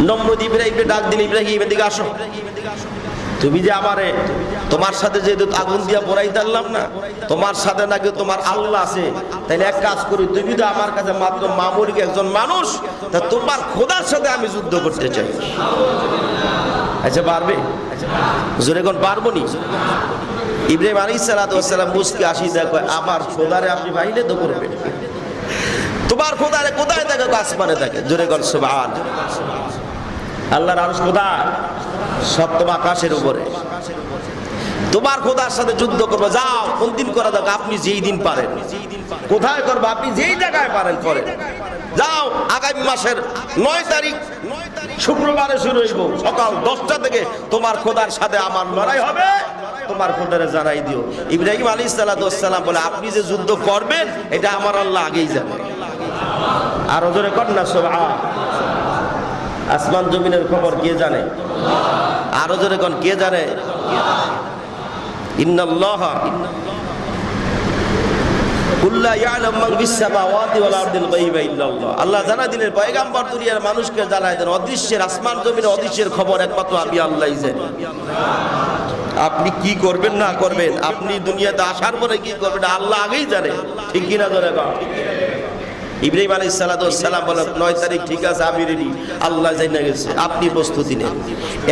নমরুদ ইব্রাহিমকে ডাক দিল, ইব্রাহিম এদিকে আসো, তুমি যে আমারে তোমার সাথে যে আগুন দিয়া পোড়াইতে পারলাম না, তোমার সাথে নাকি তোমার আল্লাহ আছে, তাইলে এক কাজ করি, তুমি তো আমার কাছে মাত্র মামুলি একজন মানুষ, তা তোমার খোদার সাথে আমি যুদ্ধ করতে চাই। আচ্ছা পারবে? জোরে কোন পারবো নি? ইব্রাহিম আলাইহিস সালাতু ওয়াস সালাম মুস্কি আসি দেখো, আমার খোদারে আপনি ভাইলে তো করবেন, তোমার খোদারে কোথায় দেখো? আসমানে থাকে। জোরে কোন সুবহান। আল্লাহর আরশ কোথায়? সপ্তম আকাশের উপরে। তোমার খোদার সাথে যুদ্ধ করবে, যাও। কোন দিন করা যাক? আপনি যেই দিন পারেন। কোথায় করবে? আপনি যেই জায়গায় পারেন করেন। যাও, আগামী মাসের ৯ তারিখ শুক্রবারে শুরু হইব, সকাল 10টা থেকে তোমার খোদার সাথে আমার লড়াই হবে, তোমার খোদারে জানাই দিও। ইব্রাহিম আলাইহিস সালাতু ওয়াস সালাম বলে, আপনি যে যুদ্ধ করবেন এটা আমার আল্লাহ আগেই জানে। আর ওজরে কর না সুবহান। আসমান জমিনের খবর কে জানে? আরো জোরে কোন কে জানে? ইন্নাল্লাহ কুল্লা ইয়ালাম মান ফিস সামাওয়াতি ওয়াল আরদিল গায়বা ইল্লাল্লাহ। আল্লাহ জানাই দিলেন, পয়গম্বর দুনিয়ার মানুষকে জানাই দেন, অদৃশ্যের আসমান জমিনের অদৃশ্যের খবর একমাত্র আমি আল্লাহই জানি। আপনি কি করবেন না করবেন, আপনি দুনিয়াতে আসার পরে কি করবেন আল্লাহ আগেই জানে। ঠিক কিনা জোরে কোন? ইব্রাহিম আলাইহিস সালাতু ওয়াস সালাম বলে, 9 তারিখ ঠিক আছে, আমি রেডি, আল্লাহ জানা গেছে, আপনি প্রস্তুতি নেন।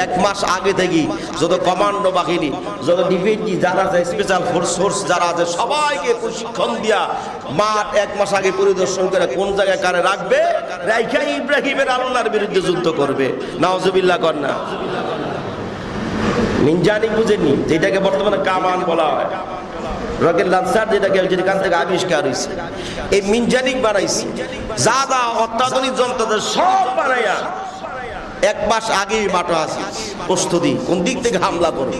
1 মাস আগে থেকে যত কমান্ডো বাহিনী, যত ডিফেন্সি যারা আছে, স্পেশাল ফোর্স যারা আছে, সবাইকে প্রশিক্ষণ দিয়া মাঠ 1 মাস আগে পরিদর্শন করে কোন জায়গায় কারে রাখবে, রাইখা ইব্রাহিমের আল্লাহর বিরুদ্ধে যুদ্ধ করবে। নাউজুবিল্লাহ কর না। মিনজানি বুঝেননি, যেটাকে বর্তমানে কামান বলা হয়, রকেট লঞ্চার, যেটাকে যেখান থেকে আবিষ্কার হয়েছে, এই মিনজানিক বানাইছে, যা যা অত্যাধুনিক যন্ত্র সব বানাইয়া 1 মাস আগেই মাঠে আছে প্রস্তুতি, কোন দিক থেকে হামলা করবে।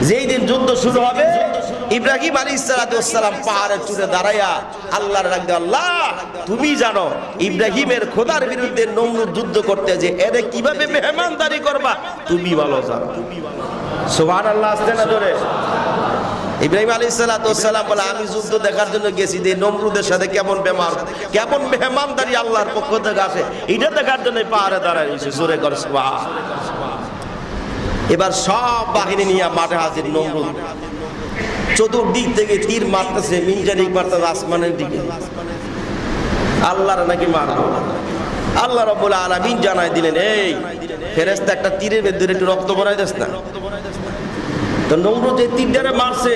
যেই দিন যুদ্ধ শুরু হবে, ইব্রাহিম আলাইহিস সালাতু ওয়াস সালাম পাহাড়ের চূড়ে দাঁড়াইয়া আল্লাহর ডাকতে, আল্লাহ তুমি জানো ইব্রাহিমের খোদার বিরুদ্ধে নমরুদ যুদ্ধ করতে যে এর কিভাবে মেহমানদারি করবা, তুমি ভালো জানো। সুবহানাল্লাহ। আসতে না ধরে ইব্রাহিম আলাইহিস সালাতু ওয়াস সালাম বলে, আমি যুদ্ধ দেখার জন্য গেছি যে নমরুদের সাথে কেমন মেহমানদারি আল্লাহর পক্ষ থেকে আসে, এটা দেখার জন্য পাহাড়ে দাঁড়াইছে। জোরে কর সুবহান। এবার সব বাহিনী নিয়ে মাঠে হাজির নমরুদ, চতুর্দিক থেকে তীর মারতেছে, মিনজানিক মারতেছে আসমানের দিকে, আল্লাহর নাকি মারবে। আল্লাহ রাব্বুল আলামিন জানাই দিলেন, এই ফেরেশতা একটা তীরের ভেতরে একটু রক্ত ভরাই দেস না। তো নমরুদ যে তীরটারে মারছে,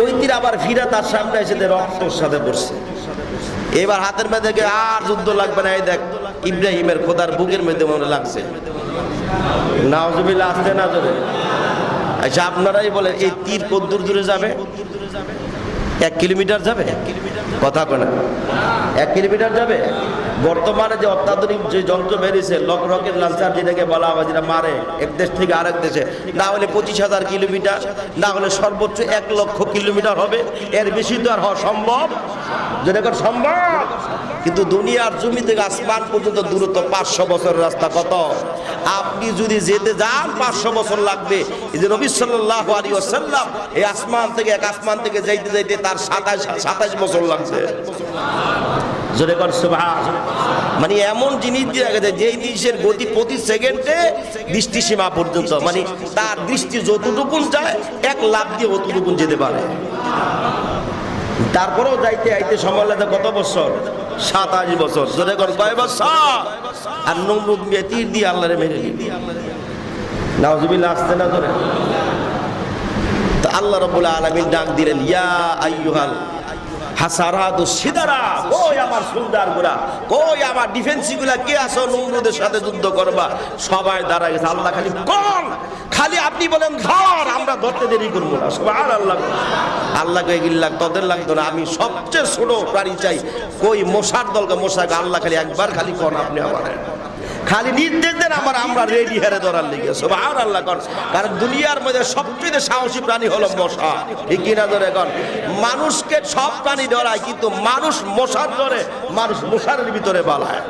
ওই তীর আবার ফিরা তার সামনে এসে রক্তর সাথে পড়ছে। এবার হাতের মধ্যে আর যুদ্ধ লাগবে না, এই দেখ ইব্রাহিমের খোদার বুকের মধ্যে মনে লাগছে। নাউজুবিল্লাহ। আসতে না জোরে। আচ্ছা আপনারাই বলেন, এই তীর কত দূর দূরে যাবে? 1 কিলোমিটার যাবে? কথা কয় না। 1 কিলোমিটার যাবে? বর্তমানে যে অত্যাধুনিক যে যন্ত্র বেরিয়েছে, রকেট লঞ্চার, যেটাকে বলা হয়, যেটা মারে এক দেশ থেকে আরেক দেশে, না হলে 25,000 কিলোমিটার, না হলে সর্বোচ্চ 1 লক্ষ কিলোমিটার হবে। এর বেশি তো আর হওয়া সম্ভব? যেটা সম্ভব। কিন্তু দুনিয়ার জমি থেকে আসমান পর্যন্ত দূরত্ব 500 বছরের রাস্তা। কত? আপনি যদি যেতে যান 500 বছর লাগবে। এই যে নবী সাল্লাল্লাহু আলাইহি ওয়াসাল্লাম এই আসমান থেকে এক আসমান থেকে যাইতে যাইতে তার 27 বছর লাগছে। জোরে কর সুবহান। মানে এমন জিনিস দিয়ে গেছে যে জিনিসের গতি প্রতি সেকেন্ডে দৃষ্টিসীমা পর্যন্ত, মানে তার দৃষ্টি যতটুকু যায় 1 লাখ দিয়ে অতটুকু যেতে পারে। তারপরেও যাইতে আইতে সময় লাগে কত বছর? 27 বছর। জোরে কর কয় বছর? আর নমরুদ তীর দিয়ে আল্লাহরে মেরে দিল। নাউজুবিল্লাহ। আসতে না ধরে। তো আল্লাহ রাব্বুল আলামিন ডাক দিলেন, ইয়া আইয়ুহাল হাসারাদু সিদারা, কই আমার সুলদারগুলা, কই আমার ডিফেন্সিগুলা, কে আসো নমরুদের সাথে যুদ্ধ করবা? সবাই দাঁড়ায় গেছে। আল্লাহ খালি কোন, খালি আপনি বলেন ধর, আমরা ধরতে দেরি করবো না। সুবহানাল্লাহ। আল্লাহকে গিল্লা তোদের লাগতো না, আমি সবচেয়ে ছোট প্রাণী চাই। কই মশার দলকে, মশাকে আল্লাহ খালি একবার খালি কোন, আপনি আমার খালি নির্দেশ দেন, আমরা রেডি হেরে ধরার লিগে। সুবহানাল্লাহ। কারণ দুনিয়ার মধ্যে সবচেয়ে সাহসী প্রাণী হলো মশা। ঠিক কিনা ধরে কন? মানুষকে সব প্রাণী ধরায়, কিন্তু মানুষ মশার ধরে, মানুষ মশার ভিতরে বালায়।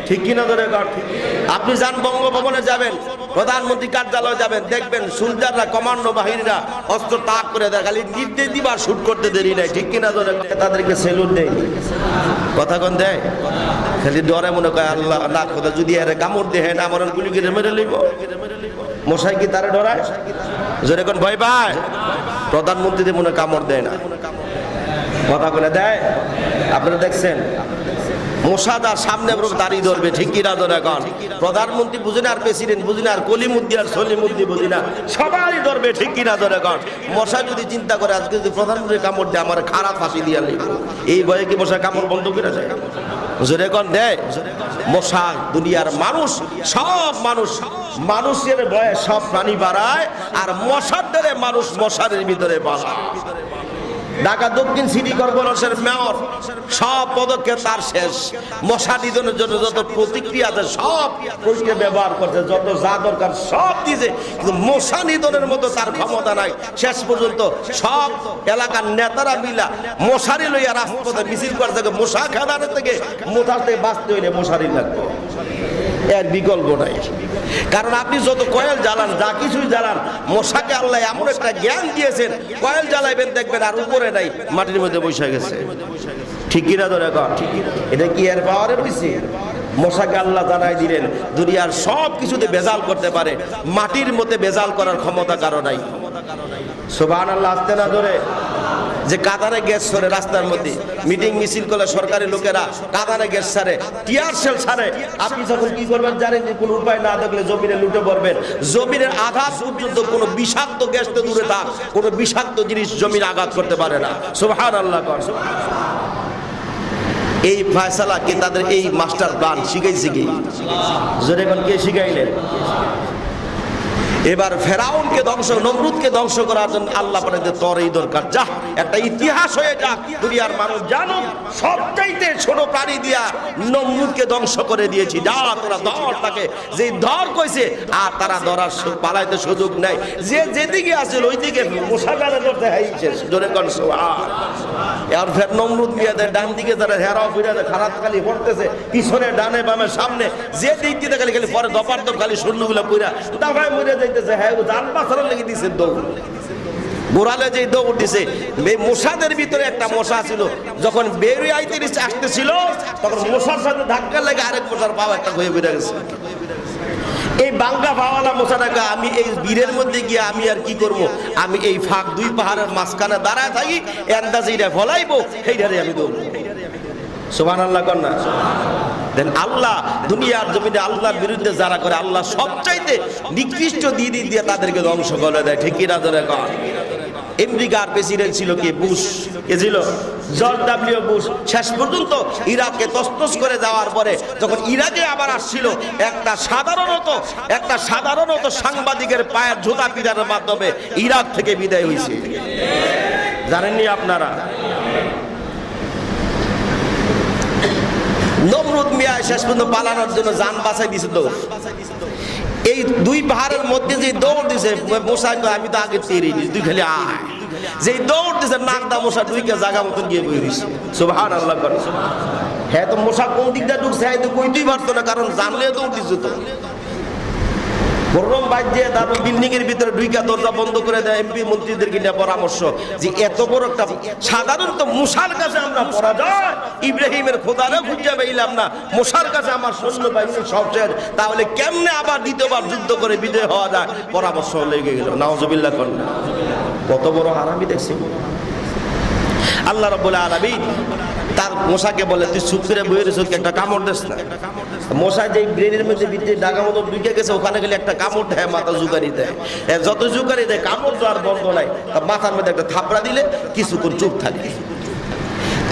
ঠিক কিনা ধরে কন? আপনি যান বঙ্গভবনে যাবেন, প্রধানমন্ত্রী কার্যালয়ে যাবেন, দেখবেন সোলজাররা, কমান্ডো বাহিনীরা অস্ত্র তাক করে দেয়, খালি নির্দেশ দিবার শুট করতে দেরি নাই, ঠিক কিনা? তাদেরকে সেলুট দেয়, কথা কোন দেয়, খালি ডরে মনে করে আল্লাহ না কথা যদি আরে কামড় দেয় না আমার গুলি করে মেরে লইব। মশাই কি তারে ডরায়? জোরে কোন ভয় পায়? প্রধানমন্ত্রীদের মনে কামড় দেয় না, কথা বলে দেয়। আপনারা দেখছেন মশাদার সামনে দাঁড়িয়ে ধরবে, ঠিক কিনা? ধরে এখন প্রধানমন্ত্রী বুঝি না, আর প্রেসিডেন্ট বুঝি না, আর কলিমুদ্দি আর সলিমুদ্দি বুঝি না, সবাই ধরবে, ঠিক কিনা? ধরে এখন মশা যদি চিন্তা করে আজকে যদি প্রধানমন্ত্রী কামড় দেয় আমার খারাপ ফাঁসি দিয়ে নেব, এই ভয়ে কি মশা কামড় বন্ধ করে যায়? জোরে কোন দেয়? মশা দুনিয়ার মানুষ, সব মানুষ মানুষের ভয়ে সব প্রাণী বাড়ায়, আর মশার দ্বারে মানুষ মশারের ভিতরে বাড়ায়। ঢাকা দক্ষিণ সিটি কর্পোরেশনের মেয়র সব পদক্ষেপ তার শেষ, মশা নিধনের জন্য যত প্রতিক্রিয়া আছে সব প্রতিক্রিয়া ব্যবহার করছে, যত যা দরকার সব দিয়েছে, কিন্তু মশা নিধনের মতো তার ক্ষমতা নাই। শেষ পর্যন্ত সব এলাকার নেতারা মিলা মশারি লইয়া রাজপথে মিছিল করছে, মশা খেদানোর থেকে মোথার থেকে বাঁচতে হইলে মশারি লাগবে, এর বিকল্প নাই। কারণ আপনি যত কয়েল জ্বালান, যা কিছুই জ্বালান, মশাকে আল্লাহ এমন একটা জ্ঞান দিয়েছেন, কয়েল জ্বালাইবেন দেখবেন আর উপরে নাই, মাটির মধ্যে বসে গেছে, ঠিক কিনা? ধরে এখন এটা কি এর পাওয়ারে রয়েছে? মশাকে আল্লাহ জানাই দিলেন দুনিয়ার সব কিছুতে বেজাল করতে পারে, মাটির মধ্যে বেজাল করার ক্ষমতা কারো নাই। সুবহানাল্লাহ। আসতে না ধরে যে কাঁদানে গ্যাস ছড়ে রাস্তার মধ্যে, মিটিং মিছিল করলে সরকারি লোকেরা কাঁদানে গ্যাস ছাড়ে, টিয়ার সেল ছাড়ে, আপনি যখন কি করবেন জানেন যে কোনো উপায় না থাকলে জমিনে লুটে পড়বেন, জমিনের আঘাত পর্যন্ত কোনো বিষাক্ত গ্যাস তো দূরে থাক, কোনো বিষাক্ত জিনিস জমির আঘাত করতে পারে না। সুবহানাল্লাহ। এই ফয়সালা কে তাদের এই মাস্টার প্ল্যান শিখাইছে কি? জোরে কোন কে শিখাইলেন? এবার ফেরাউনকে ধ্বংস, নমরুদকে ধ্বংস করার জন্য আল্লাহ বলেন যে তোর এই দরকার, যা একটা ইতিহাস হয়ে যাক, দুনিয়ার মানুষ জানুক সবচাইতে ছোট প্রাণী দিয়া নমরুদকে ধ্বংস করে দিয়েছি, যা তোরা ধর তাকে, যে ধর কইছে, আর তারা ধরার পালাইতে সুযোগ নাই, যে যেদিকে আছে ওই দিকে মশাগারে ধরতে হাইছে। জোরে কোন সুবহানাল্লাহ। আর ফের নমরুদ মিয়াদের ডান দিকে যারা হেরাও ফিরাতে খারাপ খালি পড়তেছে, পিছনে ডানে বামে সামনে যে দিক দিয়ে খালি খালি পরে দপার দপ খালি শূন্যগুলো পুরা দাফায় মরে যাইতেছে। হ্যাঁ, জান বাঁচানোর লেগে দিছে দৌড়, গোড়ালে যে দৌড় দিছে। মশাদের ভিতরে একটা মশা ছিল, যখন বেরিয়ে আইতে আসতেছিল তখন মশার সাথে ধাক্কা লেগে আরেক মশার পাওয়া একটা হয়ে বেড়ে গেছে। এই বাঙ্গা পাওয়ালা মশাটাকে আমি এই বীরের মধ্যে গিয়ে আমি আর কি করব, আমি এই ফাঁক দুই পাহাড়ের মাঝখানে দাঁড়ায় থাকি, এন্দাজে এটা ফলাইবো, সেইটারে আমি দৌড়বো। সুবহানাল্লাহ কন্যা। দেন আল্লাহ দুনিয়ার জমিনে আল্লাহর বিরুদ্ধে যারা করে, আল্লাহ সবচাইতে নিকৃষ্ট দিদি দিয়ে তাদেরকে ধ্বংস করে দেয়, ঠিক কিনা? ধরে কন আমেরিকার প্রেসিডেন্ট ছিল কি? বুশ। কে ছিল? George W Bush. শেষ পর্যন্ত ইরাককে তছনছ করে যাওয়ার পরে যখন ইরাকে আবার আসছিল, একটা সাধারণত সাংবাদিকের পায়ের জুতা পিটানোর মাধ্যমে ইরাক থেকে বিদায় হয়েছে, জানেননি আপনারা? নমরুদ মিয়া শেষ পর্যন্ত পালানোর জন্য জান বাঁচাই দিছে দৌড়। এই দুই পাহাড়ের মধ্যে যে দৌড় দিছে, মশা আমি তো আগে তেরি দিস, তুই খালি আয়, যে দৌড় দিছে নাকদা মশা দুইকে জায়গা মতন গিয়ে বই দিছে। সুবহানাল্লাহ। হ্যাঁ, তো মশা কোন দিকটা ঢুকছে হ্যাঁ তো কইতেই পারতো না, কারণ জানলে দৌড় দিছে। তো গরম বাজে তারপর বিল্ডিং এর ভিতরে ঢুইকা দরজা বন্ধ করে দেয়, এমপি মন্ত্রীদেরকে নিয়ে পরামর্শ যে এত বড় একটা সাধারণত মশার কাছে আমরা পরাজয়, ইব্রাহিমের খোদারে খুঁজে পাইলাম না, মশার কাছে আমার সৈন্য বাহিনী সব শেষ, তাহলে কেমনে আবার দ্বিতীয়বার যুদ্ধ করে বিজয় হওয়া যায়? পরামর্শ লেগে গেল। নাউজুবিল্লাহ করেন, কত বড় হারামি দেখছি। আল্লাহ রাব্বুল আলামিন তার মশাকে বলে, তুই চুপ করে বইয়ে রেছো, একটা কামড় দিস না। মশা যে ব্রেনের মধ্যে ভিতরে ডাকা মতো ঢুকে গেছে, ওখানে গেলে একটা কামড় দেয়, মাথা জুকারি দেয়, যত জুকারি দেয় কামড় তো আর বন্ধ নাই, মাথার মধ্যে একটা থাপড়া দিলে কিছুক্ষণ চুপ থাকে।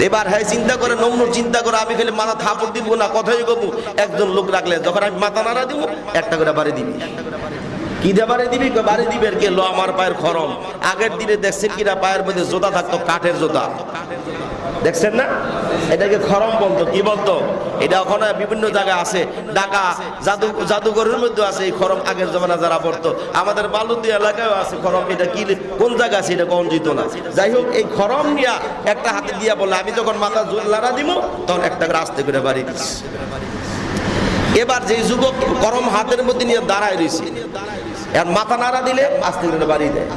এবার হ্যাঁ চিন্তা করে, নমরুদ চিন্তা করে, আমি খালি মাথা থাপড় দিব না, কথাই কব, একজন লোক রাখলে যখন আমি মাথা নাড়া দিব একটা করে বাড়ি দিবি। কি দিয়ে বাড়ি দিবি? বাড়ি দিবি আর কি, লো আমার পায়ের খরম। আগের দিনে দেখছেন কিনা পায়ের মধ্যে জোতা থাকতো, কাঠের জোতা, দেখছেন না? এটাকে খরম বলতো। কি বলতো? এটা ওখানে বিভিন্ন জায়গায় আছে, ঢাকা জাদুঘরের মধ্যে আছে এই খরম। আগের জমানা যারা পড়তো, আমাদের বালুদি এলাকায় আছে খরম। এটা কি কোন জায়গা আছে এটা কোন জিত না। যাই হোক, এই খরম নিয়ে একটা হাতে দিয়া বলে, আমি যখন মাথা জোর লাড়া দিব তখন একটা করে আস্তে করে বাড়ি দিস। এবার যে যুবক গরম হাতের মধ্যে নিয়ে দাঁড়ায় রয়েছে, আর মাথা নাড়া দিলে আস্তে করে বাড়ি দেয়।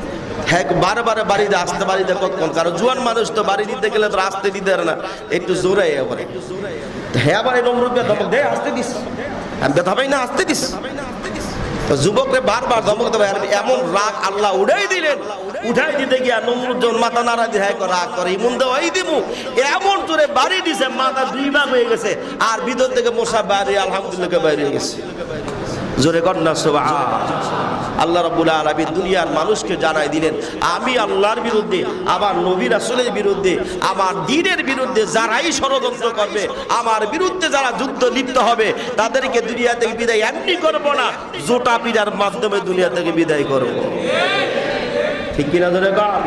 হ্যাঁ, বারে বারে বাড়ি দেয়, আসতে বাড়ি দেয় কতক্ষণ, কারণ জুয়ান মানুষ তো বাড়ি দিতে গেলে তো আসতে দিতে পারে না, একটু জোরে এবারে। হ্যাঁ, আবার এই নমরুদ ধমক দেয়, আসতে দিস, আমি ব্যথা পাই না, আসতে দিস। তো যুবকরে বারবার ধমক দেবে, এমন রাগ আল্লাহ উঠাই দিলেন। উঠাই দিতে গিয়া নমরুদ যখন মাথা নাড়া দিয়ে হ্যাঁ রাগ করে, ইমন দেওয়াই দিব, এমন জোরে বাড়ি দিছে মাথা 2 ভাগ হয়ে গেছে, আর ভিতর থেকে মশা বাইরে আলহামদুলিল্লাহ বাইরে গেছে। জোরে কন্যা সুবহান। আল্লাহ রাব্বুল আলামিন দুনিয়ার মানুষকে জানাই দিলেন, আমি আল্লাহর বিরুদ্ধে, আমার নবী রাসূলের বিরুদ্ধে, আমার দ্বীনের বিরুদ্ধে যারাই ষড়যন্ত্র করবে, আমার বিরুদ্ধে যারা যুদ্ধ লিপ্ত হবে, তাদেরকে দুনিয়া থেকে বিদায় এমনি করব না, জোটা পিটার মাধ্যমে দুনিয়া থেকে বিদায় করব। ঠিক কিনা ধরে গান?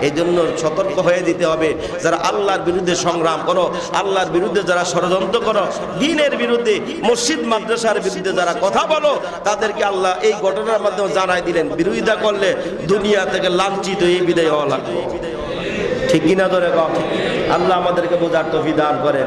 এই জন্য সতর্ক হয়ে দিতে হবে, যারা আল্লাহর বিরুদ্ধে সংগ্রাম করো, আল্লাহর বিরুদ্ধে যারা ষড়যন্ত্র করো, দ্বীনের বিরুদ্ধে, মসজিদ মাদ্রাসার বিরুদ্ধে যারা কথা বলো, তাদেরকে আল্লাহ এই ঘটনার মাধ্যমে জানাই দিলেন, বিরোধিতা করলে দুনিয়া থেকে লাঞ্ছিত হয়ে বিদায় হওয়া লাগবে। ঠিক কিনা ধরে গান? আল্লাহ আমাদেরকে বোঝার তৌফিক দান করেন।